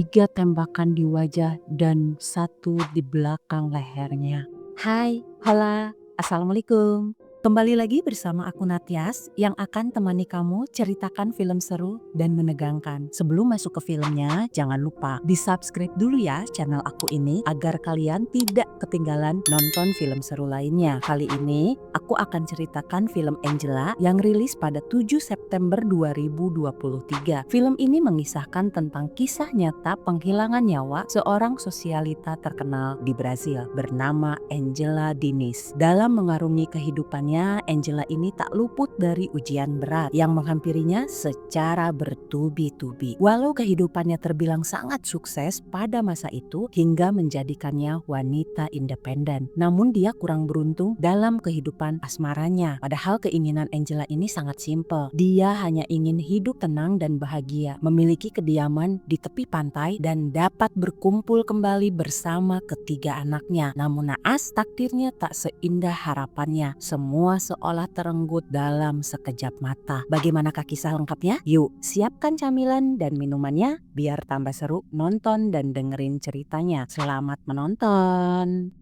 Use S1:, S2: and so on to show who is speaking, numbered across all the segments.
S1: 3 tembakan di wajah dan 1 di belakang lehernya. Hai, hola, assalamualaikum. Kembali lagi bersama aku Natyas yang akan temani kamu ceritakan film seru dan menegangkan. Sebelum masuk ke filmnya, jangan lupa di-subscribe dulu ya channel aku ini agar kalian tidak ketinggalan nonton film seru lainnya. Kali ini aku akan ceritakan film Angela yang rilis pada 7 September 2023. Film ini mengisahkan tentang kisah nyata penghilangan nyawa seorang sosialita terkenal di Brasil bernama Angela Diniz. Dalam mengarungi kehidupannya, Angela ini tak luput dari ujian berat yang menghampirinya secara bertubi-tubi. Walau kehidupannya terbilang sangat sukses pada masa itu hingga menjadikannya wanita independen, namun dia kurang beruntung dalam kehidupan asmaranya. Padahal keinginan Angela ini sangat simpel. Dia hanya ingin hidup tenang dan bahagia, memiliki kediaman di tepi pantai dan dapat berkumpul kembali bersama ketiga anaknya. Namun naas, takdirnya tak seindah harapannya. Semua seolah terenggut dalam sekejap mata. Bagaimanakah kisah lengkapnya? Yuk, siapkan camilan dan minumannya biar tambah seru nonton dan dengerin ceritanya. Selamat menonton.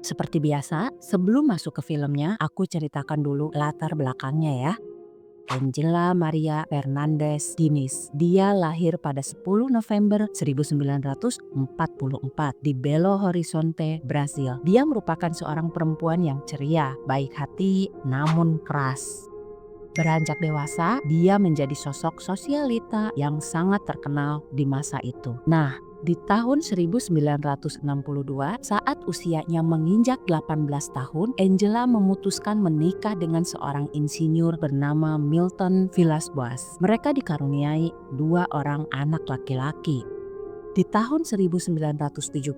S1: Seperti biasa, sebelum masuk ke filmnya, aku ceritakan dulu latar belakangnya ya. Angela Maria Fernandes Diniz. Dia lahir pada 10 November 1944 di Belo Horizonte, Brasil. Dia merupakan seorang perempuan yang ceria, baik hati, namun keras. Beranjak dewasa, dia menjadi sosok sosialita yang sangat terkenal di masa itu. Nah, di tahun 1962, saat usianya menginjak 18 tahun, Angela memutuskan menikah dengan seorang insinyur bernama Milton Villas-Boas. Mereka dikaruniai 2 orang anak laki-laki. Di tahun 1971,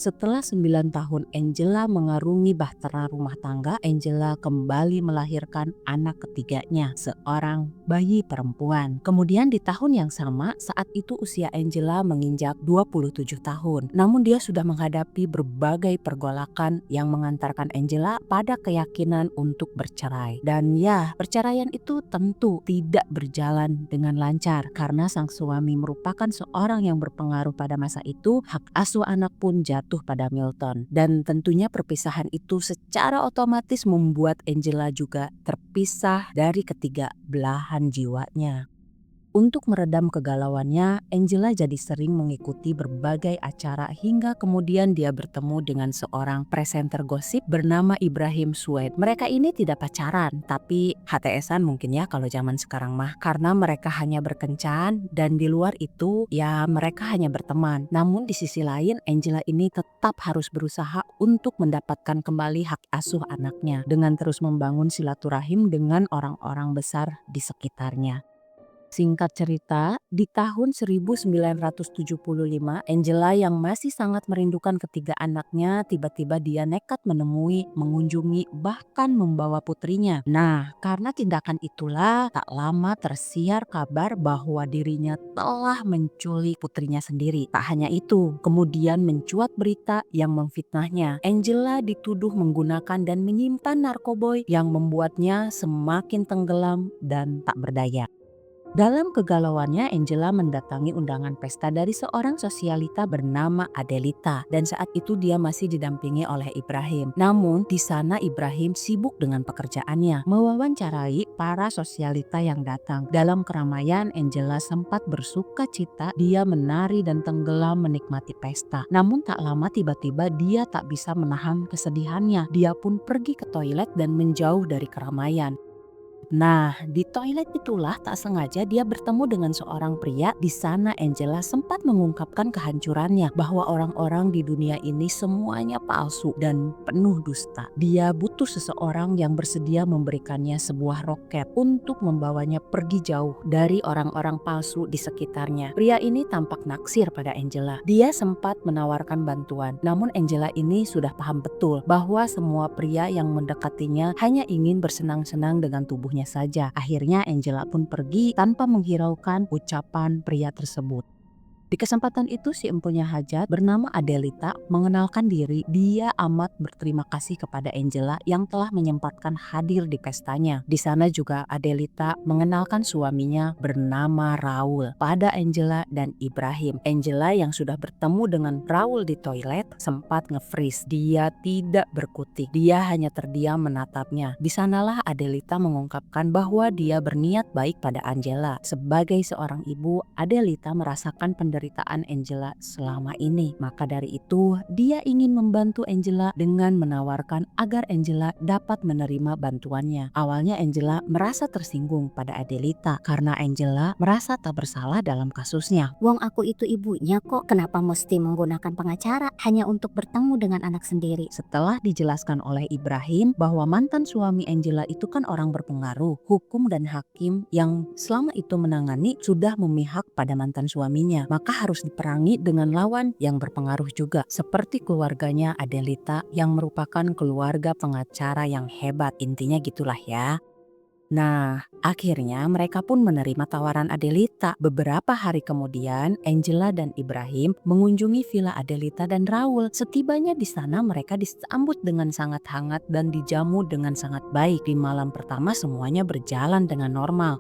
S1: setelah 9 tahun Angela mengarungi bahtera rumah tangga, Angela kembali melahirkan anak ketiganya, seorang bayi perempuan. Kemudian di tahun yang sama, saat itu usia Angela menginjak 27 tahun. Namun dia sudah menghadapi berbagai pergolakan yang mengantarkan Angela pada keyakinan untuk bercerai. Dan ya, perceraian itu tentu tidak berjalan dengan lancar karena sang suami merupakan seorang yang berpengaruh pada masa itu. Hak asuh anak pun jatuh pada Milton, dan tentunya perpisahan itu secara otomatis membuat Angela juga terpisah dari ketiga belahan jiwanya. Untuk meredam kegalauannya, Angela jadi sering mengikuti berbagai acara hingga kemudian dia bertemu dengan seorang presenter gosip bernama Ibrahim Sued. Mereka ini tidak pacaran, tapi HTS-an mungkin ya kalau zaman sekarang mah. Karena mereka hanya berkencan dan di luar itu ya mereka hanya berteman. Namun di sisi lain, Angela ini tetap harus berusaha untuk mendapatkan kembali hak asuh anaknya dengan terus membangun silaturahim dengan orang-orang besar di sekitarnya. Singkat cerita, di tahun 1975, Angela yang masih sangat merindukan ketiga anaknya, tiba-tiba dia nekat menemui, mengunjungi, bahkan membawa putrinya. Nah, karena tindakan itulah tak lama tersiar kabar bahwa dirinya telah menculik putrinya sendiri. Tak hanya itu, kemudian mencuat berita yang memfitnahnya. Angela dituduh menggunakan dan menyimpan narkoboy yang membuatnya semakin tenggelam dan tak berdaya. Dalam kegalauannya, Angela mendatangi undangan pesta dari seorang sosialita bernama Adelita, dan saat itu dia masih didampingi oleh Ibrahim. Namun di sana Ibrahim sibuk dengan pekerjaannya, mewawancarai para sosialita yang datang. Dalam keramaian, Angela sempat bersuka cita, dia menari dan tenggelam menikmati pesta. Namun tak lama tiba-tiba dia tak bisa menahan kesedihannya. Dia pun pergi ke toilet dan menjauh dari keramaian. Nah, di toilet itulah tak sengaja dia bertemu dengan seorang pria. Di sana Angela sempat mengungkapkan kehancurannya bahwa orang-orang di dunia ini semuanya palsu dan penuh dusta. Dia butuh seseorang yang bersedia memberikannya sebuah roket untuk membawanya pergi jauh dari orang-orang palsu di sekitarnya. Pria ini tampak naksir pada Angela. Dia sempat menawarkan bantuan, namun Angela ini sudah paham betul bahwa semua pria yang mendekatinya hanya ingin bersenang-senang dengan tubuhnya saja. Akhirnya Angela pun pergi tanpa menghiraukan ucapan pria tersebut. Di kesempatan itu si empunya hajat bernama Adelita mengenalkan diri. Dia amat berterima kasih kepada Angela yang telah menyempatkan hadir di pestanya. Di sana juga Adelita mengenalkan suaminya bernama Raul pada Angela dan Ibrahim. Angela yang sudah bertemu dengan Raul di toilet sempat nge-freeze. Dia tidak berkutik. Dia hanya terdiam menatapnya. Di sanalah Adelita mengungkapkan bahwa dia berniat baik pada Angela. Sebagai seorang ibu, Adelita merasakan penderitaan Angela selama ini. Maka dari itu, dia ingin membantu Angela dengan menawarkan agar Angela dapat menerima bantuannya. Awalnya Angela merasa tersinggung pada Adelita karena Angela merasa tak bersalah dalam kasusnya.
S2: Wong aku itu ibunya kok, kenapa mesti menggunakan pengacara hanya untuk bertemu dengan anak sendiri?
S1: Setelah dijelaskan oleh Ibrahim bahwa mantan suami Angela itu kan orang berpengaruh, hukum dan hakim yang selama itu menangani sudah memihak pada mantan suaminya, maka harus diperangi dengan lawan yang berpengaruh juga, seperti keluarganya Adelita yang merupakan keluarga pengacara yang hebat. Intinya gitulah ya. Nah, akhirnya mereka pun menerima tawaran Adelita. Beberapa hari kemudian, Angela dan Ibrahim mengunjungi villa Adelita dan Raul. Setibanya di sana, mereka disambut dengan sangat hangat dan dijamu dengan sangat baik. Di malam pertama semuanya berjalan dengan normal.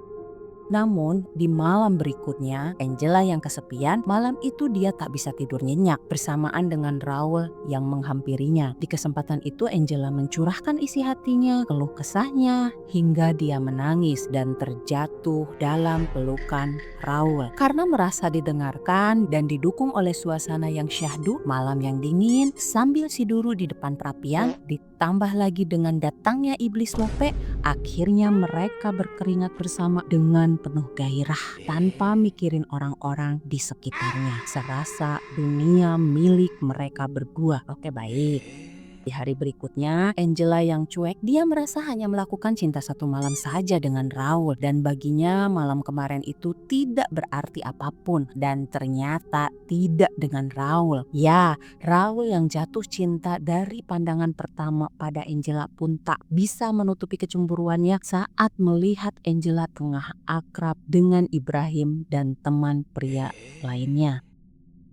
S1: Namun di malam berikutnya, Angela yang kesepian, malam itu dia tak bisa tidur nyenyak bersamaan dengan Raul yang menghampirinya. Di kesempatan itu Angela mencurahkan isi hatinya, keluh kesahnya, hingga dia menangis dan terjatuh dalam pelukan Raul. Karena merasa didengarkan dan didukung oleh suasana yang syahdu, malam yang dingin, sambil siduru di depan perapian, ditambah lagi dengan datangnya iblis Lope, akhirnya mereka berkeringat bersama dengan penuh gairah tanpa mikirin orang-orang di sekitarnya. Serasa dunia milik mereka berdua. Oke, baik. Di hari berikutnya, Angela yang cuek, dia merasa hanya melakukan cinta satu malam saja dengan Raul. Dan baginya malam kemarin itu tidak berarti apapun. Dan ternyata tidak dengan Raul. Ya, Raul yang jatuh cinta dari pandangan pertama pada Angela pun tak bisa menutupi kecemburuannya saat melihat Angela tengah akrab dengan Ibrahim dan teman pria lainnya.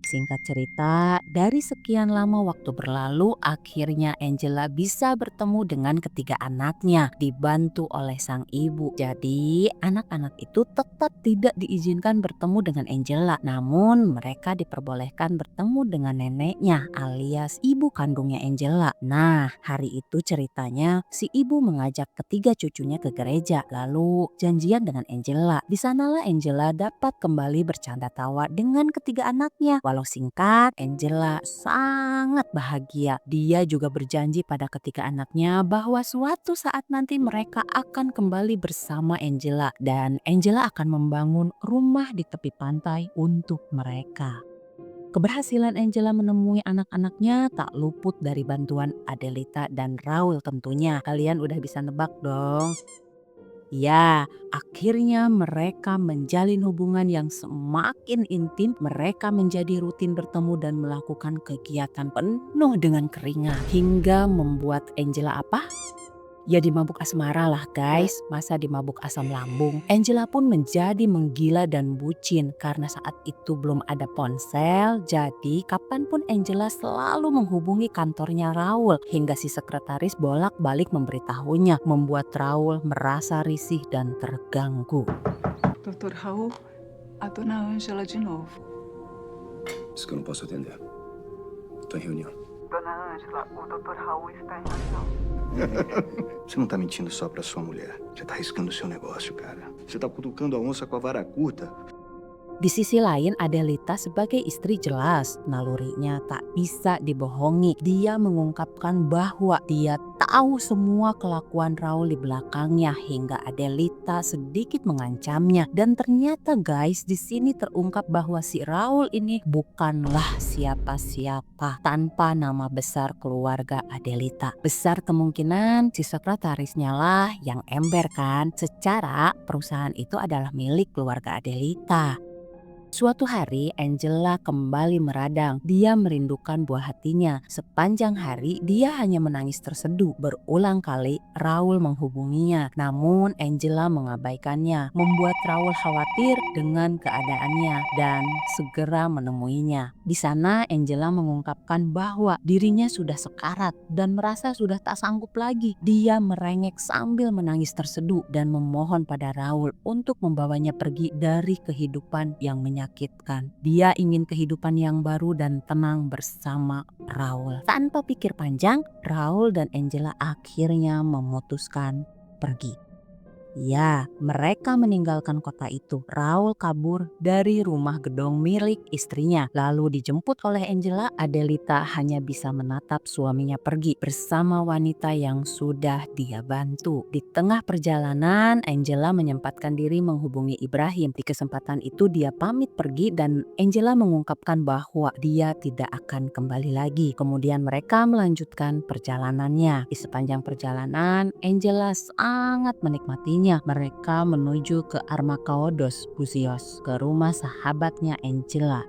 S1: Singkat cerita, dari sekian lama waktu berlalu, akhirnya Angela bisa bertemu dengan ketiga anaknya, dibantu oleh sang ibu. Jadi, anak-anak itu tetap tidak diizinkan bertemu dengan Angela, namun mereka diperbolehkan bertemu dengan neneknya, alias ibu kandungnya Angela. Nah, hari itu ceritanya si ibu mengajak ketiga cucunya ke gereja, lalu janjian dengan Angela. Di sanalah Angela dapat kembali bercanda tawa dengan ketiga anaknya. Walau singkat, Angela sangat bahagia. Dia juga berjanji pada ketiga anaknya bahwa suatu saat nanti mereka akan kembali bersama Angela dan Angela akan membangun rumah di tepi pantai untuk mereka. Keberhasilan Angela menemui anak-anaknya tak luput dari bantuan Adelita dan Raul tentunya. Kalian udah bisa nebak dong. Ya, akhirnya mereka menjalin hubungan yang semakin intim. Mereka menjadi rutin bertemu dan melakukan kegiatan penuh dengan keringat. Hingga membuat Angela apa? Ya dimabuk asmara lah guys, masa dimabuk asam lambung. Angela pun menjadi menggila dan bucin karena saat itu belum ada ponsel. Jadi kapanpun Angela selalu menghubungi kantornya Raul hingga si sekretaris bolak-balik memberitahunya, membuat Raul merasa risih dan terganggu.
S3: Doutor Raul, a dona Ângela de novo.
S4: Isso que eu não posso atender. Tô em reunião.
S3: Dona Ângela, o doutor Raul está em reunião.
S4: Você não tá mentindo só pra sua mulher. Você tá arriscando o seu negócio, cara. Você tá cutucando a onça com a vara curta.
S1: Di sisi lain, Adelita sebagai istri jelas nalurinya tak bisa dibohongi. Dia mengungkapkan bahwa dia tahu semua kelakuan Raul di belakangnya hingga Adelita sedikit mengancamnya. Dan ternyata guys, di sini terungkap bahwa si Raul ini bukanlah siapa-siapa tanpa nama besar keluarga Adelita. Besar kemungkinan si sekretarisnya lah yang ember kan. Secara perusahaan itu adalah milik keluarga Adelita. Suatu hari Angela kembali meradang. Dia merindukan buah hatinya. Sepanjang hari dia hanya menangis terseduh. Berulang kali Raul menghubunginya. Namun Angela mengabaikannya. Membuat Raul khawatir dengan keadaannya dan segera menemuinya. Di sana Angela mengungkapkan bahwa dirinya sudah sekarat dan merasa sudah tak sanggup lagi. Dia merengek sambil menangis terseduh dan memohon pada Raul untuk membawanya pergi dari kehidupan yang menyakitkan. Dia ingin kehidupan yang baru dan tenang bersama Raul. Tanpa pikir panjang, Raul dan Angela akhirnya memutuskan pergi. Ya, mereka meninggalkan kota itu. Raul kabur dari rumah gedong milik istrinya. Lalu dijemput oleh Angela, Adelita hanya bisa menatap suaminya pergi bersama wanita yang sudah dia bantu. Di tengah perjalanan, Angela menyempatkan diri menghubungi Ibrahim. Di kesempatan itu dia pamit pergi dan Angela mengungkapkan bahwa dia tidak akan kembali lagi. Kemudian mereka melanjutkan perjalanannya. Di sepanjang perjalanan, Angela sangat menikmatinya. Mereka menuju ke Armacaodos Buzios, ke rumah sahabatnya Angela.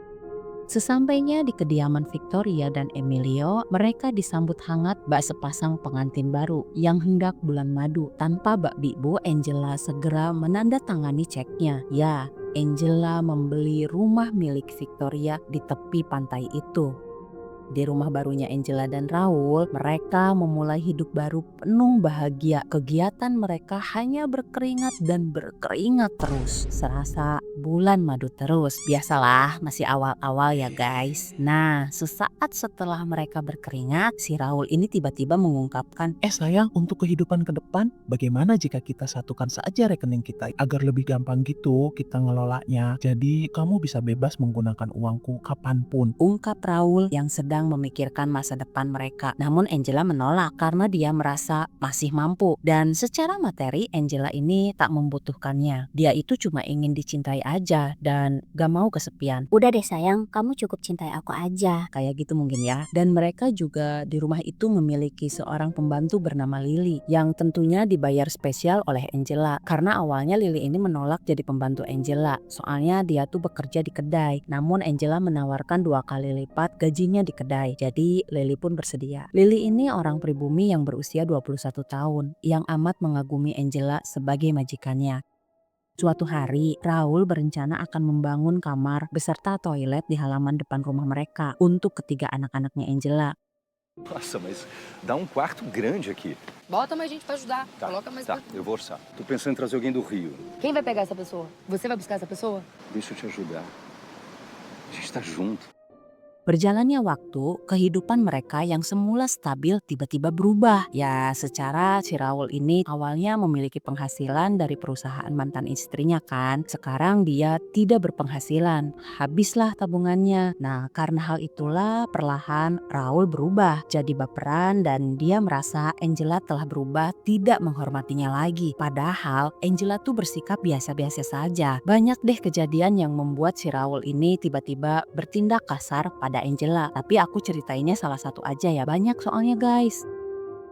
S1: Sesampainya di kediaman Victoria dan Emilio, mereka disambut hangat bak sepasang pengantin baru yang hendak bulan madu. Tanpa bak bibu, Angela segera menandatangani ceknya. Ya, Angela membeli rumah milik Victoria di tepi pantai itu. Di rumah barunya Angela dan Raul, mereka memulai hidup baru penuh bahagia. Kegiatan mereka hanya berkeringat dan berkeringat terus. Serasa bulan madu terus. Biasalah, masih awal-awal ya guys. Nah, sesaat setelah mereka berkeringat, si Raul ini tiba-tiba mengungkapkan,
S5: Sayang, untuk kehidupan ke depan, bagaimana jika kita satukan saja rekening kita agar lebih gampang gitu kita ngelolanya. Jadi kamu bisa bebas menggunakan uangku kapanpun.
S1: ungkap Raul yang sedang memikirkan masa depan mereka. Namun Angela menolak karena dia merasa masih mampu. Dan secara materi Angela ini tak membutuhkannya. Dia itu cuma ingin dicintai aja dan gak mau kesepian.
S2: Udah deh sayang, kamu cukup cintai aku aja.
S1: Kayak gitu mungkin ya. Dan mereka juga di rumah itu memiliki seorang pembantu bernama Lily yang tentunya dibayar spesial oleh Angela. Karena awalnya Lily ini menolak jadi pembantu Angela. Soalnya dia tuh bekerja di kedai. Namun Angela menawarkan 2 kali lipat gajinya di kedai. Jadi Lily pun bersedia. Lily ini orang pribumi yang berusia 21 tahun yang amat mengagumi Angela sebagai majikannya. Suatu hari, Raul berencana akan membangun kamar beserta toilet di halaman depan rumah mereka untuk ketiga anak-anaknya Angela.
S4: Nossa, mas dá quarto grande aqui.
S6: Bota mais gente pra ajudar.
S4: Tá,
S6: Coloca mais.
S4: tá, eu vou orçar. Tô pensando em trazer alguém do Rio.
S6: Quem vai pegar essa pessoa? Você vai buscar essa pessoa?
S4: Deixa eu te ajudar. A gente tá junto.
S1: Berjalannya waktu, kehidupan mereka yang semula stabil tiba-tiba berubah. Ya, secara si Raul ini awalnya memiliki penghasilan dari perusahaan mantan istrinya kan. Sekarang dia tidak berpenghasilan, habislah tabungannya. Nah, karena hal itulah perlahan Raul berubah jadi baperan dan dia merasa Angela telah berubah tidak menghormatinya lagi. Padahal Angela tuh bersikap biasa-biasa saja. Banyak deh kejadian yang membuat si Raul ini tiba-tiba bertindak kasar pada Angela, tapi aku ceritainnya salah satu aja ya, banyak soalnya guys.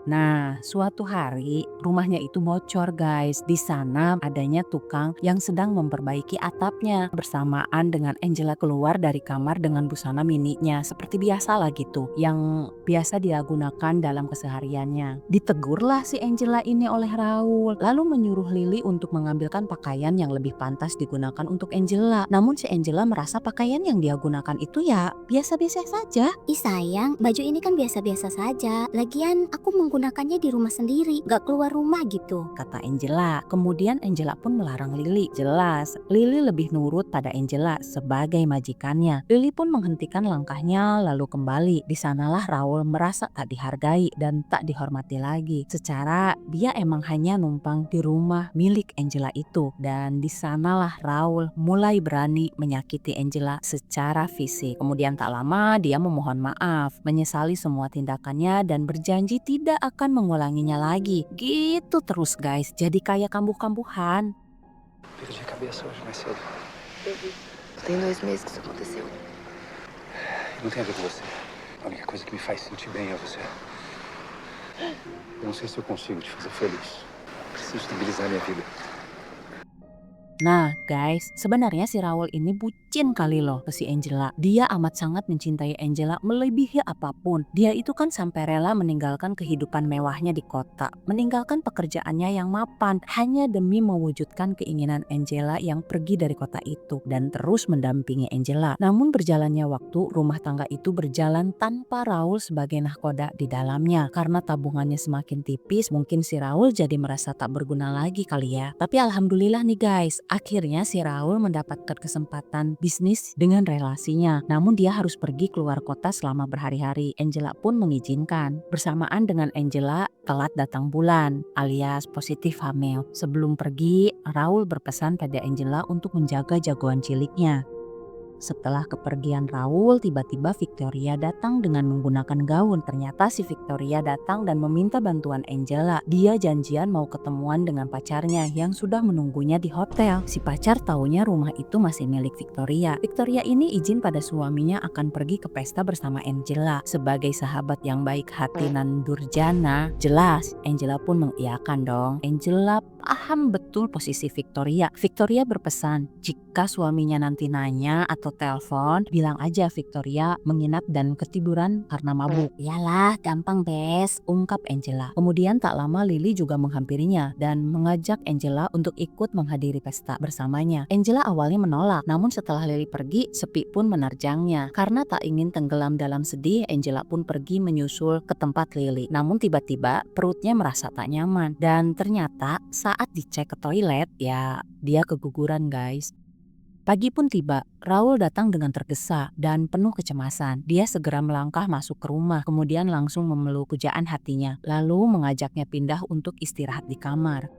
S1: Nah, suatu hari rumahnya itu bocor guys. Di sana adanya tukang yang sedang memperbaiki atapnya. Bersamaan dengan Angela keluar dari kamar dengan busana mininya. Seperti biasa lah gitu, yang biasa dia gunakan dalam kesehariannya. Ditegurlah si Angela ini oleh Raul. Lalu menyuruh Lily untuk mengambilkan pakaian yang lebih pantas digunakan untuk Angela. Namun si Angela merasa pakaian yang dia gunakan itu ya biasa-biasa saja.
S2: Ih sayang, baju ini kan biasa-biasa saja. Lagian aku menggunakannya di rumah sendiri, gak keluar rumah gitu,
S1: kata Angela. Kemudian Angela pun melarang Lily. Jelas, Lily lebih nurut pada Angela sebagai majikannya. Lily pun menghentikan langkahnya lalu kembali. Di sanalah Raul merasa tak dihargai dan tak dihormati lagi. Secara dia emang hanya numpang di rumah milik Angela itu. Dan di sanalah Raul mulai berani menyakiti Angela secara fisik. Kemudian tak lama dia memohon maaf, menyesali semua tindakannya dan berjanji tidak akan mengulanginya lagi. Gitu terus guys, jadi kayak kambuh-kambuhan.
S4: Perdi a cabeça hoje mais cedo.
S6: Tem 2 meses que isso aconteceu.
S4: Não tem a ver com você. A única coisa que me faz sentir bem é você. Eu não sei se eu consigo te fazer feliz. Preciso estabilizar minha vida.
S1: Nah guys, sebenarnya si Raul ini bucin kali loh ke si Angela. Dia amat sangat mencintai Angela melebihi apapun. Dia itu kan sampai rela meninggalkan kehidupan mewahnya di kota, meninggalkan pekerjaannya yang mapan hanya demi mewujudkan keinginan Angela yang pergi dari kota itu dan terus mendampingi Angela. Namun berjalannya waktu, rumah tangga itu berjalan tanpa Raul sebagai nahkoda di dalamnya. Karena tabungannya semakin tipis, mungkin si Raul jadi merasa tak berguna lagi kali ya. Tapi alhamdulillah nih guys, akhirnya si Raul mendapatkan kesempatan bisnis dengan relasinya. Namun dia harus pergi keluar kota selama berhari-hari. Angela pun mengizinkan. Bersamaan dengan Angela, telat datang bulan alias positif hamil. Sebelum pergi, Raul berpesan pada Angela untuk menjaga jagoan ciliknya. Setelah kepergian Raul, tiba-tiba Victoria datang dengan menggunakan gaun. Ternyata si Victoria datang dan meminta bantuan Angela. Dia janjian mau ketemuan dengan pacarnya yang sudah menunggunya di hotel. Si pacar taunya rumah itu masih milik Victoria. Victoria ini izin pada suaminya akan pergi ke pesta bersama Angela. Sebagai sahabat yang baik hati nan durjana, jelas Angela pun mengiyakan dong. Angela paham betul posisi Victoria. Victoria berpesan, jika suaminya nanti nanya atau telepon, bilang aja Victoria menginap dan ketiduran karena mabuk.
S2: Yalah, gampang Bes.
S1: Ungkap Angela. Kemudian tak lama Lily juga menghampirinya dan mengajak Angela untuk ikut menghadiri pesta bersamanya. Angela awalnya menolak, namun setelah Lily pergi, sepi pun menerjangnya. Karena tak ingin tenggelam dalam sedih, Angela pun pergi menyusul ke tempat Lily. Namun tiba-tiba perutnya merasa tak nyaman dan ternyata saat dicek ke toilet, ya dia keguguran guys. Pagi pun tiba, Raul datang dengan tergesa dan penuh kecemasan. Dia segera melangkah masuk ke rumah, kemudian langsung memeluk pujaan hatinya, lalu mengajaknya pindah untuk istirahat di kamar.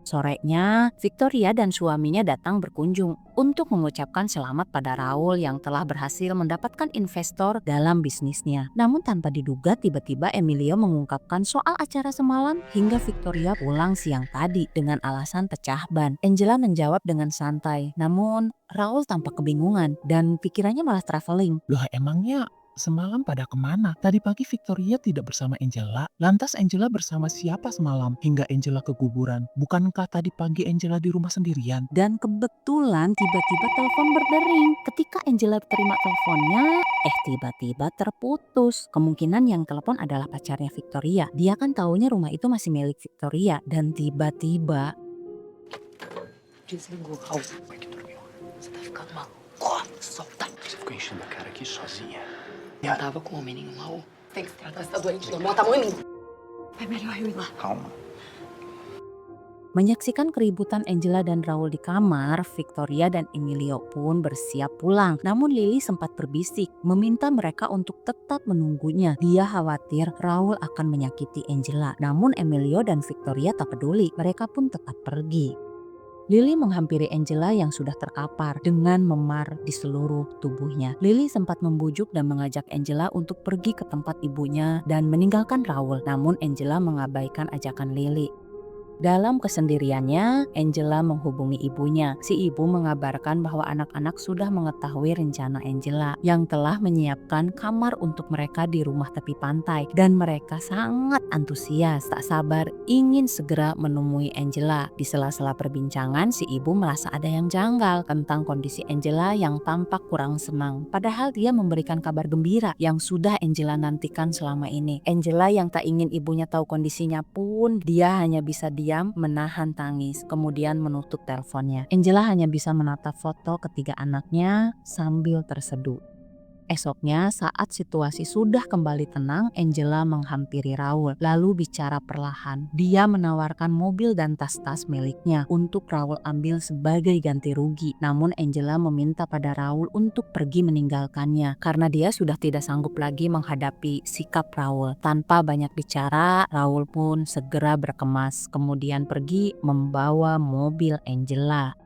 S1: Sorenya, Victoria dan suaminya datang berkunjung untuk mengucapkan selamat pada Raul yang telah berhasil mendapatkan investor dalam bisnisnya. Namun tanpa diduga tiba-tiba Emilio mengungkapkan soal acara semalam hingga Victoria pulang siang tadi dengan alasan pecah ban. Angela menjawab dengan santai, namun Raul tampak kebingungan dan pikirannya malah traveling.
S5: Loh emangnya semalam pada kemana? Tadi pagi Victoria tidak bersama Angela. Lantas Angela bersama siapa semalam hingga Angela keguguran? Bukankah tadi pagi Angela di rumah sendirian?
S1: Dan kebetulan tiba-tiba telepon berdering. Ketika Angela terima teleponnya, tiba-tiba terputus. Kemungkinan yang telepon adalah pacarnya Victoria. Dia kan taunya rumah itu masih milik Victoria. Dan tiba-tiba
S6: Desligou, Raul.
S4: Mãe, que dormiu.
S6: Você tá ficando maluco. Solta.
S4: Você ficou enchendo a cara aqui sozinha.
S6: Não tava com homem nenhum, Raul. Tem que se tratar, você tá doente. Não bota a mão em mim. É melhor eu ir lá.
S4: Calma.
S1: menyaksikan keributan Angela dan Raul di kamar, Victoria dan Emilio pun bersiap pulang. Namun Lily sempat berbisik, meminta mereka untuk tetap menunggunya. Dia khawatir Raul akan menyakiti Angela. Namun Emilio dan Victoria tak peduli, mereka pun tetap pergi. Lily menghampiri Angela yang sudah terkapar dengan memar di seluruh tubuhnya. Lily sempat membujuk dan mengajak Angela untuk pergi ke tempat ibunya dan meninggalkan Raul. Namun Angela mengabaikan ajakan Lily. Dalam kesendiriannya, Angela menghubungi ibunya. Si ibu mengabarkan bahwa anak-anak sudah mengetahui rencana Angela yang telah menyiapkan kamar untuk mereka di rumah tepi pantai. Dan mereka sangat antusias, tak sabar ingin segera menemui Angela. Di sela-sela perbincangan, si ibu merasa ada yang janggal tentang kondisi Angela yang tampak kurang senang. Padahal dia memberikan kabar gembira yang sudah Angela nantikan selama ini. Angela yang tak ingin ibunya tahu kondisinya pun, dia hanya bisa diam menahan tangis, kemudian menutup teleponnya. Angela hanya bisa menatap foto ketiga anaknya sambil terseduh. Esoknya saat situasi sudah kembali tenang, Angela menghampiri Raul lalu bicara perlahan. Dia menawarkan mobil dan tas-tas miliknya untuk Raul ambil sebagai ganti rugi. Namun Angela meminta pada Raul untuk pergi meninggalkannya karena dia sudah tidak sanggup lagi menghadapi sikap Raul. Tanpa banyak bicara, Raul pun segera berkemas kemudian pergi membawa mobil Angela.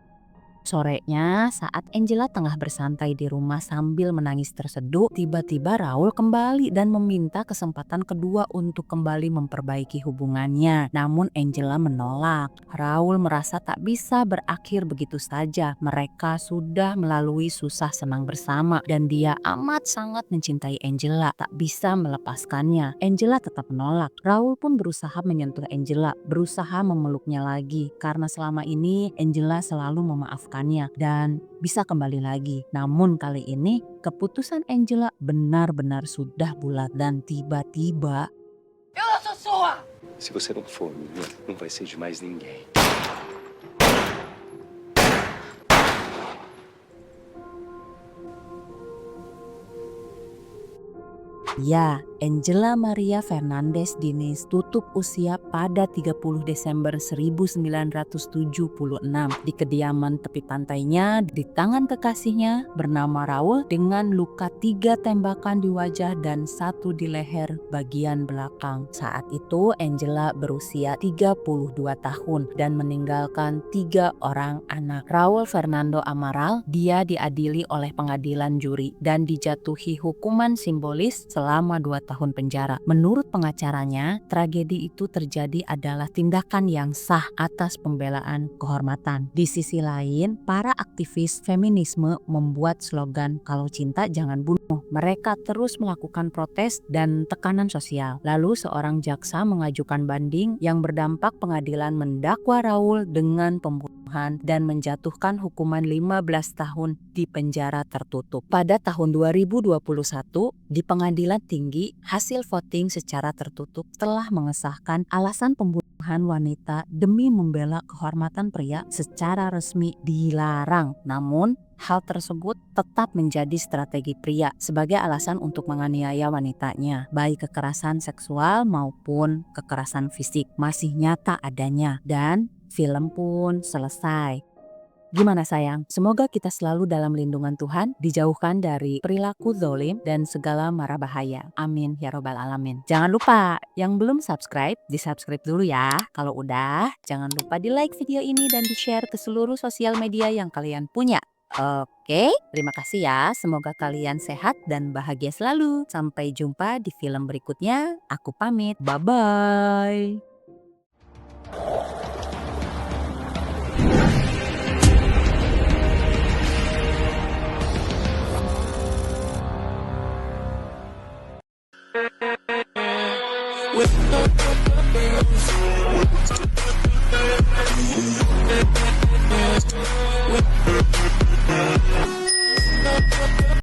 S1: Sorenya, saat Angela tengah bersantai di rumah sambil menangis terseduh, tiba-tiba Raul kembali dan meminta kesempatan kedua untuk kembali memperbaiki hubungannya. Namun Angela menolak. Raul merasa tak bisa berakhir begitu saja. Mereka sudah melalui susah senang bersama dan dia amat sangat mencintai Angela, tak bisa melepaskannya. Angela tetap menolak. Raul pun berusaha menyentuh Angela, berusaha memeluknya lagi karena selama ini Angela selalu memaafkan. memaafkannya dan bisa kembali lagi. Namun kali ini keputusan Angela benar-benar sudah bulat dan tiba-tiba
S6: Eu não sou sua!
S4: Se você não for minha, não vai ser de mais ninguém.
S1: ya, Angela Maria Fernandez Diniz tutup usia pada 30 Desember 1976 di kediaman tepi pantainya di tangan kekasihnya bernama Raul dengan luka 3 tembakan di wajah dan 1 di leher bagian belakang. Saat itu Angela berusia 32 tahun dan meninggalkan 3 orang anak. Raul Fernando Amaral, dia diadili oleh pengadilan juri dan dijatuhi hukuman simbolis selama 2 tahun penjara. Menurut pengacaranya, tragedi itu terjadi adalah tindakan yang sah atas pembelaan kehormatan. Di sisi lain, para aktivis feminisme membuat slogan "Kalau cinta jangan bunuh". Mereka terus melakukan protes dan tekanan sosial. Lalu seorang jaksa mengajukan banding yang berdampak pengadilan mendakwa Raul dengan pembunuhan dan menjatuhkan hukuman 15 tahun di penjara tertutup. Pada tahun 2021, di pengadilan tinggi, hasil voting secara tertutup telah mengesahkan alasan pembunuhan wanita demi membela kehormatan pria secara resmi dilarang. Namun, hal tersebut tetap menjadi strategi pria sebagai alasan untuk menganiaya wanitanya. Baik kekerasan seksual maupun kekerasan fisik masih nyata adanya dan film pun selesai. Gimana sayang? Semoga kita selalu dalam lindungan Tuhan, dijauhkan dari perilaku zalim dan segala mara bahaya. Amin ya robbal alamin. Jangan lupa, yang belum subscribe, di-subscribe dulu ya. Kalau udah, jangan lupa di-like video ini dan di-share ke seluruh sosial media yang kalian punya. Oke, terima kasih ya. Semoga kalian sehat dan bahagia selalu. Sampai jumpa di film berikutnya. Aku pamit. Bye-bye.
S7: With